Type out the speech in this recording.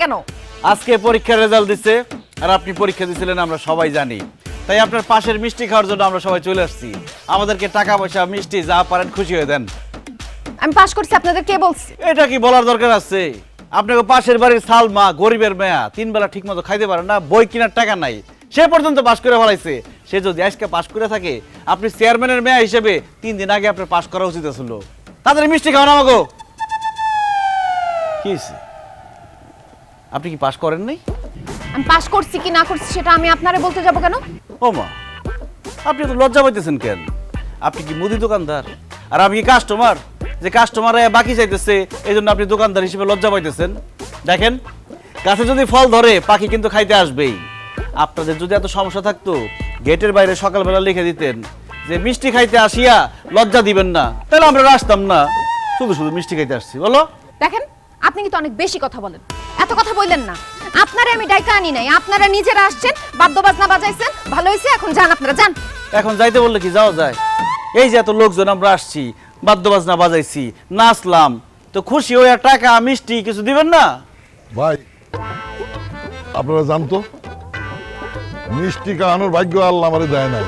কেন? আজকে পরীক্ষার রেজাল্ট দিচ্ছে আর আপনি পরীক্ষা দিয়েছিলেন আমরা সবাই জানি, তাই আপনার পাশের মিষ্টি খাওয়ার জন্য আমরা সবাই চলে আসছি। আমাদেরকে টাকা পয়সা মিষ্টি যা পারেন খুশি হয়ে দেন। আমি পাস করছি, আপনাদের কে বলছে? এটা কি বলার দরকার আছে? আপনাকে পাশের বাড়ির সালমা গরিবের মেয়া, 3 বেলা ঠিক মতো খাইতে পারে না, বই কেনার টাকা নাই, সে পর্যন্ত পাস করে ফেলাইছে। সে যদি আজকে পাস করে থাকে, আপনি চেয়ারম্যানের মেয়া হিসেবে 3 দিন আগে আপনার পাস করা উচিত ছিল। তাদের মিষ্টি খাওয়ান আমাকে। কি হয়েছে? আপনি কি পাস করেন নাই? আমি পাস করছি কি না করছি সেটা আমি আপনারে বলতে যাব কেন? ও মা, আপনি তো লজ্জা পাইতেছেন কেন? আপনি কি মুদি দোকানদার আর আমি কি কাস্টমার? যে কাস্টমার বাকি চাইতেছে এই জন্য আপনি দোকানদার হিসেবে লজ্জা পাইতেছেন? দেখেন, গাছে যদি ফল ধরে পাখি কিন্তু খাইতে আসবেই। আপনাদের যদি এত সমস্যা থাকতো, গেটের বাইরে সকালবেলা লিখে দিতেন যে মিষ্টি খাইতে আসিয়া লজ্জা দিবেন না, তাহলে আমরা আসতাম না। শুধু শুধু মিষ্টি খাইতে আসছি বলো। দেখেন, আপনি কিন্তু অনেক বেশি কথা বলেন। এত কথা বললেন না। আপনারা আমি ডাইকা আনি নাই, আপনারা নিজেরা আসছেন, বাদ্য বাজনা বাজাইছেন, ভালো হয়েছে। এখন যান, আপনারা যান। এখন যাইতে বললে কি যাওয়া যায়? এই যে এত লোকজন আমরা আসছি, বাদ্য বাজনা বাজাইছি, নাচলাম, তো খুশি হয়ে টাকা মিষ্টি কিছু দিবেন না? ভাই আপনারা জানতো মিষ্টি খাওয়ানোর ভাগ্য আল্লাহ আমারে দেয় নাই।